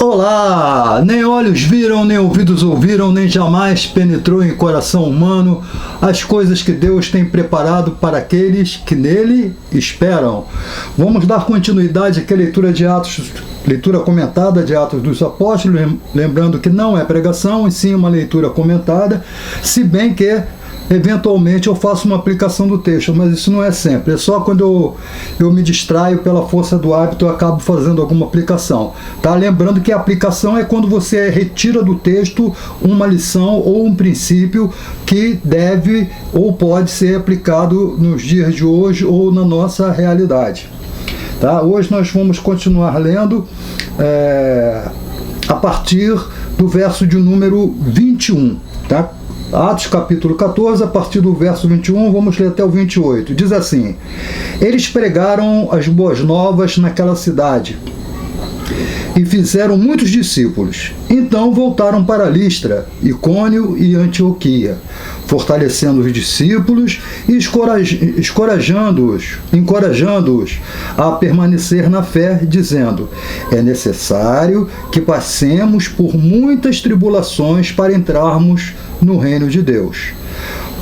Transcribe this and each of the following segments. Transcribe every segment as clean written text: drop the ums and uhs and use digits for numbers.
Olá! Nem olhos viram, nem ouvidos ouviram, nem jamais penetrou em coração humano as coisas que Deus tem preparado para aqueles que nele esperam. Vamos dar continuidade aqui à leitura de Atos, leitura comentada de Atos dos Apóstolos, lembrando que não é pregação, e sim uma leitura comentada, se bem que eventualmente eu faço uma aplicação do texto, mas isso não é sempre. É só quando eu me distraio pela força do hábito, eu acabo fazendo alguma aplicação. Tá? Lembrando que a aplicação é quando você retira do texto uma lição ou um princípio que deve ou pode ser aplicado nos dias de hoje ou na nossa realidade. Tá? Hoje nós vamos continuar lendo a partir do verso de número 21. Tá? Atos capítulo 14, a partir do verso 21, vamos ler até o 28. Diz assim: eles pregaram as boas novas naquela cidade e fizeram muitos discípulos. Então voltaram para Listra, Icônio e Antioquia, fortalecendo os discípulos e encorajando-os a permanecer na fé, dizendo: é necessário que passemos por muitas tribulações para entrarmos no reino de Deus.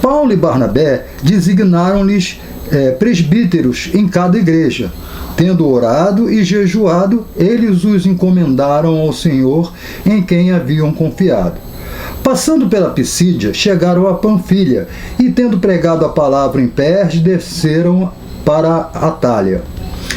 Paulo e Barnabé designaram-lhes presbíteros em cada igreja. Tendo orado e jejuado, eles os encomendaram ao Senhor em quem haviam confiado. Passando pela Pisídia, chegaram a Panfilha, e tendo pregado a palavra em Perge, desceram para Atália.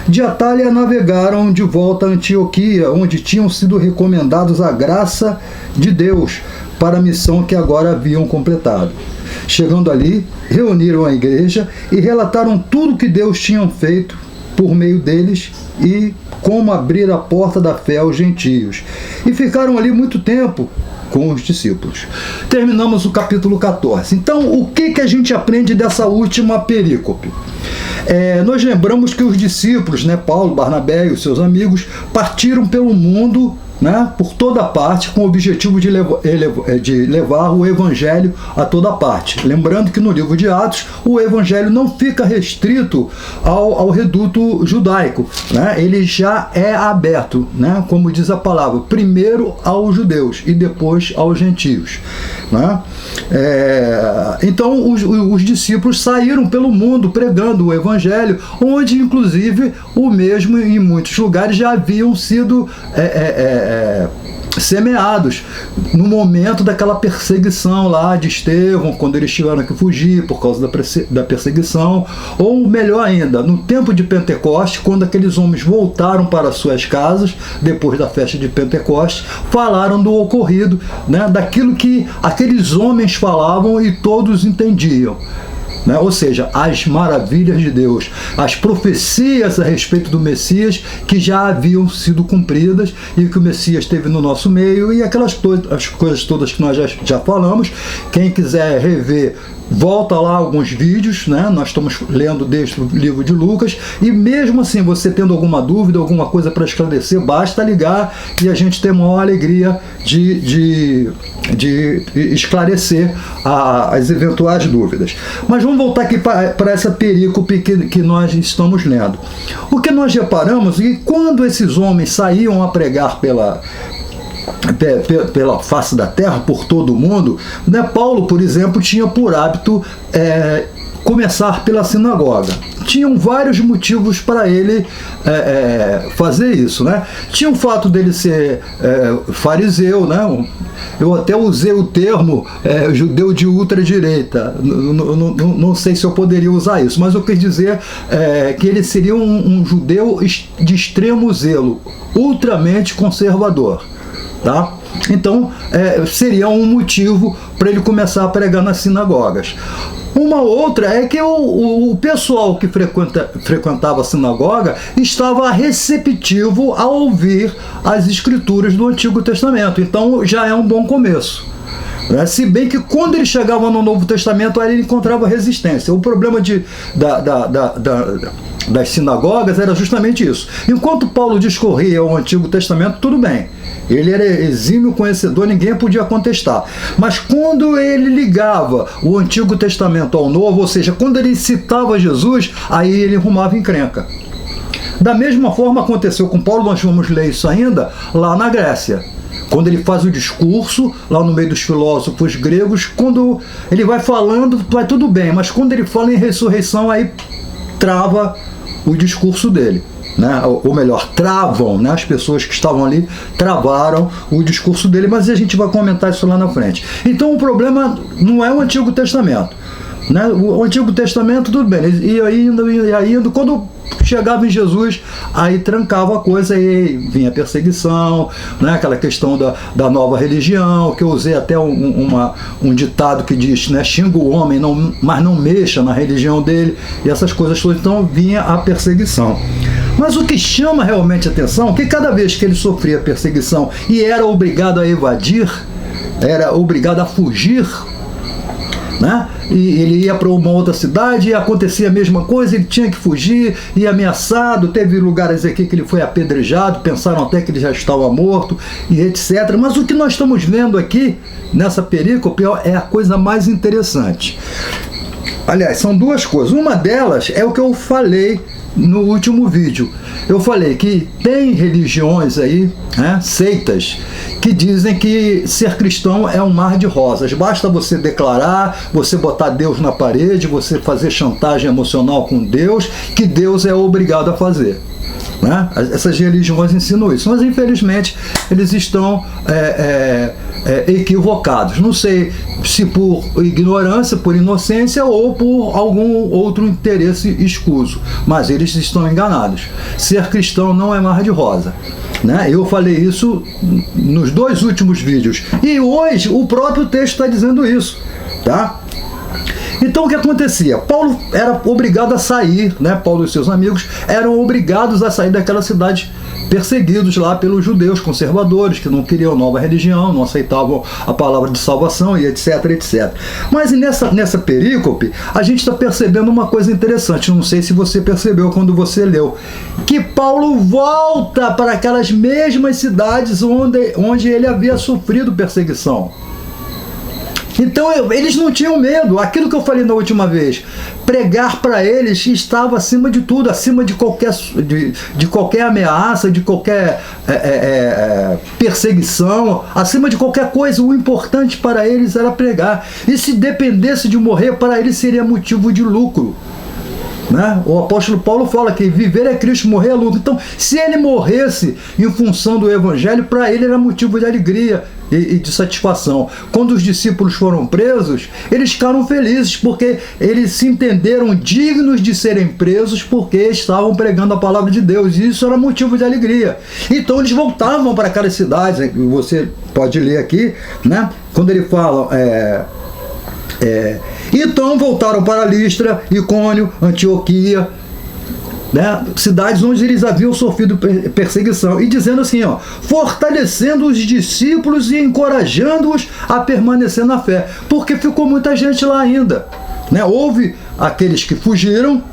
De Atália navegaram de volta a Antioquia, onde tinham sido recomendados a graça de Deus para a missão que agora haviam completado. Chegando ali, reuniram a igreja e relataram tudo que Deus tinha feito por meio deles e como abrir a porta da fé aos gentios. E ficaram ali muito tempo com os discípulos. Terminamos o capítulo 14. Então, o que a gente aprende dessa última perícope? Nós lembramos que os discípulos, Paulo, Barnabé e os seus amigos, partiram pelo mundo, por toda parte, com o objetivo de levar o evangelho a toda parte. Lembrando que no livro de Atos, o evangelho não fica restrito ao reduto judaico, ele já é aberto, como diz a palavra, primeiro aos judeus e depois aos gentios. Então os discípulos saíram pelo mundo pregando o evangelho, onde inclusive o mesmo em muitos lugares já haviam sido semeados no momento daquela perseguição lá de Estevão, quando eles tiveram que fugir por causa da perseguição, ou melhor ainda, no tempo de Pentecostes, quando aqueles homens voltaram para suas casas depois da festa de Pentecostes, falaram do ocorrido, daquilo que aqueles homens falavam e todos entendiam. Ou seja, as maravilhas de Deus, as profecias a respeito do Messias que já haviam sido cumpridas e que o Messias teve no nosso meio, e aquelas as coisas todas que nós já falamos. Quem quiser rever, volta lá alguns vídeos, nós estamos lendo desde o livro de Lucas, e mesmo assim, você tendo alguma dúvida, alguma coisa para esclarecer, basta ligar e a gente tem a maior alegria de esclarecer as eventuais dúvidas. Mas vamos voltar aqui para essa perícope que nós estamos lendo. O que nós reparamos é que quando esses homens saíam a pregar pela face da terra, por todo o mundo, Paulo, por exemplo, tinha por hábito começar pela sinagoga. Tinham vários motivos para ele fazer isso. Tinha o fato dele ser fariseu, eu até usei o termo judeu de ultradireita, não sei se eu poderia usar isso, mas eu quis dizer que ele seria um judeu de extremo zelo, ultramente conservador. Então, seria um motivo para ele começar a pregar nas sinagogas. Uma outra é que o pessoal que frequentava a sinagoga estava receptivo a ouvir as escrituras do Antigo Testamento. Então, já é um bom começo. Se bem que quando ele chegava no Novo Testamento, aí ele encontrava resistência. O problema das sinagogas era justamente isso. Enquanto Paulo discorria o Antigo Testamento, tudo bem. Ele era exímio conhecedor, ninguém podia contestar. Mas quando ele ligava o Antigo Testamento ao Novo, ou seja, quando ele citava Jesus, aí ele arrumava encrenca. Da mesma forma aconteceu com Paulo, nós vamos ler isso ainda lá na Grécia. Quando ele faz o discurso, lá no meio dos filósofos gregos, quando ele vai falando, vai tudo bem, mas quando ele fala em ressurreição, aí trava o discurso dele. Né? Ou melhor, travam, né? As pessoas que estavam ali travaram o discurso dele, mas a gente vai comentar isso lá na frente. Então o problema não é o Antigo Testamento. Né? O Antigo Testamento, tudo bem, ia indo, quando chegava em Jesus, aí trancava a coisa e vinha a perseguição, né? Aquela questão da nova religião, que eu usei até um ditado que diz, né? Xinga o homem, mas não mexa na religião dele, e essas coisas todas, então vinha a perseguição. Mas o que chama realmente a atenção é que cada vez que ele sofria perseguição e era obrigado a evadir, era obrigado a fugir, né? E ele ia para uma outra cidade e acontecia a mesma coisa, ele tinha que fugir, e ameaçado, teve lugares aqui que ele foi apedrejado, pensaram até que ele já estava morto, e etc. Mas o que nós estamos vendo aqui, nessa perícope, é a coisa mais interessante. Aliás, são duas coisas. Uma delas é o que eu falei no último vídeo. Eu falei que tem religiões aí, né, seitas, que dizem que ser cristão é um mar de rosas. Basta você declarar, você botar Deus na parede, você fazer chantagem emocional com Deus, que Deus é obrigado a fazer. Né? Essas religiões ensinam isso, mas infelizmente eles estão equivocados. Não sei se por ignorância, por inocência ou por algum outro interesse escuso, mas eles estão enganados. Ser cristão não é mar de rosa. Né? Eu falei isso nos 2 últimos vídeos e hoje o próprio texto está dizendo isso, tá? Então o que acontecia? Paulo era obrigado a sair, né? Paulo e seus amigos eram obrigados a sair daquela cidade, perseguidos lá pelos judeus conservadores, que não queriam nova religião, não aceitavam a palavra de salvação e etc, etc. Mas nessa perícope, a gente está percebendo uma coisa interessante, não sei se você percebeu quando você leu, que Paulo volta para aquelas mesmas cidades onde ele havia sofrido perseguição. Então eles não tinham medo, aquilo que eu falei na última vez, pregar para eles estava acima de tudo, acima de qualquer ameaça, de qualquer perseguição, acima de qualquer coisa. O importante para eles era pregar, e se dependesse de morrer, para eles seria motivo de lucro. Né? O apóstolo Paulo fala que viver é Cristo, morrer é lucro. Então, se ele morresse em função do evangelho, para ele era motivo de alegria e de satisfação. Quando os discípulos foram presos, eles ficaram felizes, porque eles se entenderam dignos de serem presos, porque estavam pregando a palavra de Deus, e isso era motivo de alegria. Então eles voltavam para aquelas cidades, você pode ler aqui, né? Quando ele fala... então voltaram para Listra, Icônio, Antioquia, né, cidades onde eles haviam sofrido perseguição, e dizendo assim, ó, fortalecendo os discípulos e encorajando-os a permanecer na fé, porque ficou muita gente lá ainda, né? Houve aqueles que fugiram,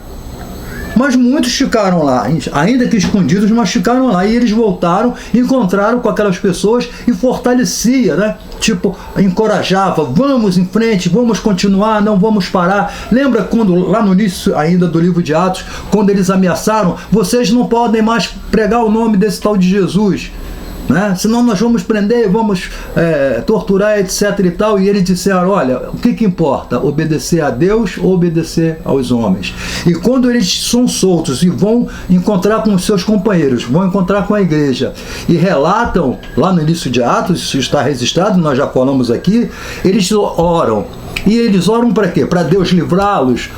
mas muitos ficaram lá, ainda que escondidos, mas ficaram lá, e eles voltaram, encontraram com aquelas pessoas e fortalecia, né? Tipo, encorajava, vamos em frente, vamos continuar, não vamos parar. Lembra quando, lá no início ainda do livro de Atos, quando eles ameaçaram, vocês não podem mais pregar o nome desse tal de Jesus, né? Senão nós vamos prender, vamos torturar, etc e tal. E eles disseram, olha, o que importa? Obedecer a Deus ou obedecer aos homens? E quando eles são soltos e vão encontrar com os seus companheiros, vão encontrar com a igreja e relatam lá no início de Atos, isso está registrado, nós já falamos aqui, eles oram. E eles oram para quê? Para Deus livrá-los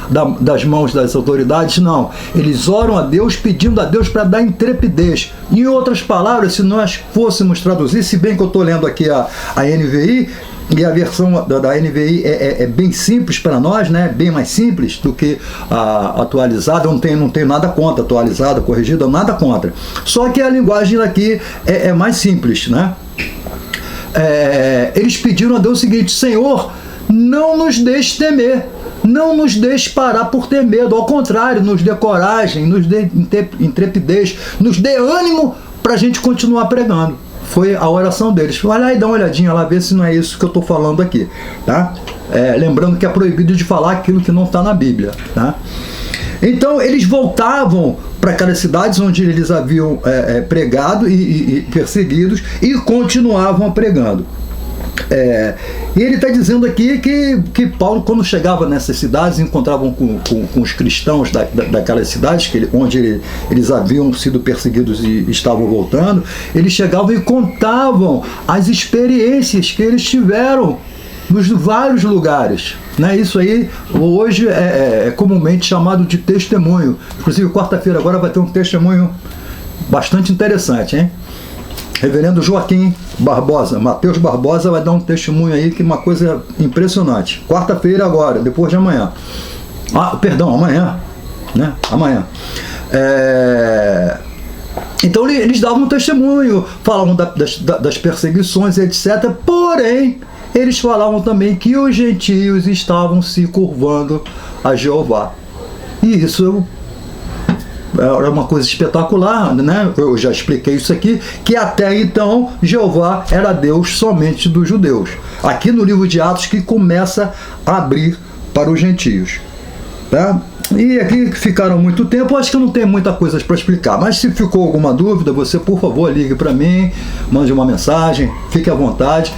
das mãos das autoridades? Não. Eles oram a Deus pedindo a Deus para dar intrepidez. Em outras palavras, se nós fôssemos traduzir, se bem que eu estou lendo aqui a NVI, e a versão da NVI é bem simples para nós, né? Bem mais simples do que a atualizada. Eu não tenho nada contra, atualizada, corrigida, nada contra. Só que a linguagem daqui é mais simples, né? Eles pediram a Deus o seguinte: Senhor, não nos deixe temer, não nos deixe parar por ter medo, ao contrário, nos dê coragem, nos dê intrepidez, nos dê ânimo para a gente continuar pregando. Foi a oração deles. Vai lá e dá uma olhadinha lá, ver se não é isso que eu estou falando aqui, tá? Lembrando que é proibido de falar aquilo que não está na Bíblia, tá? Então eles voltavam para aquelas cidades onde eles haviam pregado e perseguidos, e continuavam pregando. E ele está dizendo aqui que Paulo, quando chegava nessas cidades, encontravam com os cristãos daquelas cidades onde eles haviam sido perseguidos e estavam voltando, eles chegavam e contavam as experiências que eles tiveram nos vários lugares. Né? Isso aí hoje é comumente chamado de testemunho. Inclusive, quarta-feira agora vai ter um testemunho bastante interessante, hein? Reverendo Joaquim Barbosa, Mateus Barbosa, vai dar um testemunho aí, que é uma coisa impressionante. Quarta-feira agora, depois de amanhã. Perdão, amanhã. Né? Amanhã. Então eles davam um testemunho, falavam das perseguições, etc. Porém, eles falavam também que os gentios estavam se curvando a Jeová. E isso era uma coisa espetacular, né? Eu já expliquei isso aqui, que até então Jeová era Deus somente dos judeus. Aqui no livro de Atos que começa a abrir para os gentios. Tá? E aqui ficaram muito tempo, acho que não tem muita coisa para explicar, mas se ficou alguma dúvida, você, por favor, ligue para mim, mande uma mensagem, fique à vontade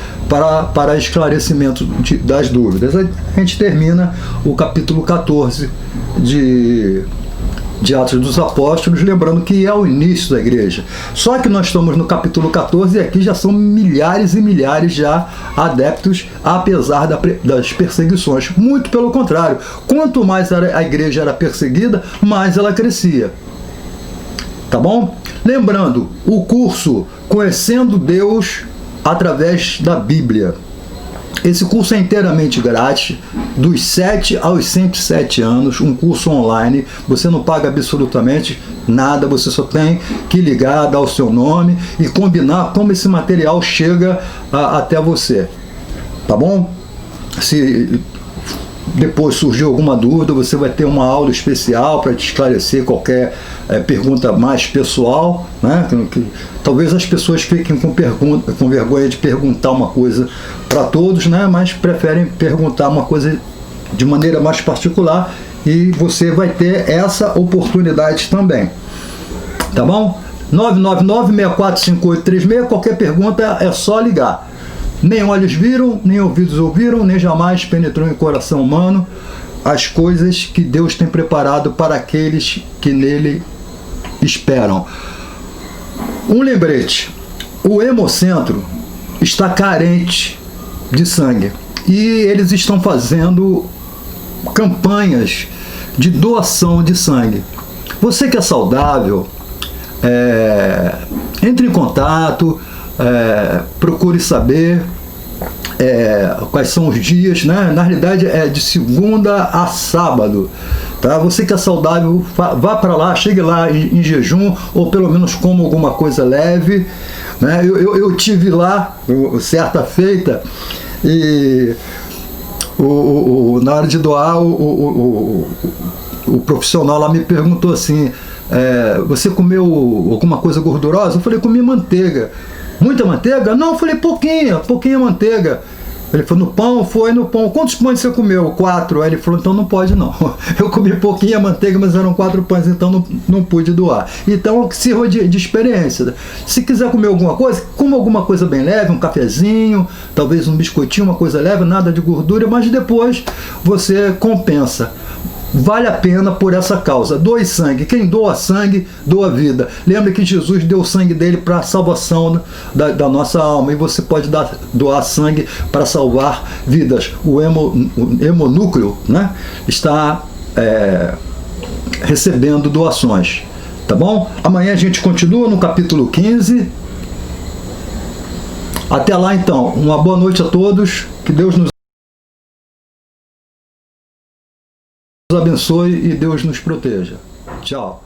para esclarecimento das dúvidas. A gente termina o capítulo 14 de Atos dos Apóstolos, lembrando que é o início da igreja. Só que nós estamos no capítulo 14 e aqui já são milhares e milhares já adeptos, apesar das perseguições. Muito pelo contrário, quanto mais a igreja era perseguida, mais ela crescia. Tá bom? Lembrando, o curso Conhecendo Deus através da Bíblia. Esse curso é inteiramente grátis, dos 7 aos 107 anos, um curso online, você não paga absolutamente nada, você só tem que ligar, dar o seu nome e combinar como esse material chega até você, tá bom? Se depois surgiu alguma dúvida, você vai ter uma aula especial para te esclarecer qualquer pergunta mais pessoal, né? Talvez as pessoas fiquem com vergonha de perguntar uma coisa para todos, né? Mas preferem perguntar uma coisa de maneira mais particular, e você vai ter essa oportunidade também. Tá bom? 999-645836, qualquer pergunta é só ligar. Nem olhos viram, nem ouvidos ouviram, nem jamais penetrou em coração humano as coisas que Deus tem preparado para aqueles que nele esperam. Um lembrete: o Hemocentro está carente de sangue e eles estão fazendo campanhas de doação de sangue. Você que é saudável, entre em contato, procure saber quais são os dias, né? Na realidade é de segunda a sábado, tá? Você que é saudável, vá para lá, chegue lá em jejum, ou pelo menos coma alguma coisa leve, né? Eu tive lá certa feita, e na hora de doar, o profissional lá me perguntou assim: você comeu alguma coisa gordurosa? Eu falei: comi manteiga. Muita manteiga? Não, eu falei: pouquinha manteiga. Ele falou: no pão? Foi no pão. Quantos pães você comeu? 4. Aí ele falou: então não pode não. Eu comi pouquinha manteiga, mas eram 4 pães, então não pude doar. Então sirva de experiência. Se quiser comer alguma coisa, coma alguma coisa bem leve, um cafezinho, talvez um biscoitinho, uma coisa leve, nada de gordura, mas depois você compensa. Vale a pena por essa causa. Doe sangue. Quem doa sangue, doa vida. Lembre que Jesus deu o sangue dele para a salvação da nossa alma, e você pode doar sangue para salvar vidas. O hemonúcleo, né, está recebendo doações. Tá bom? Amanhã a gente continua no capítulo 15. Até lá, então. Uma boa noite a todos. Que Deus nos abençoe e Deus nos proteja. Tchau.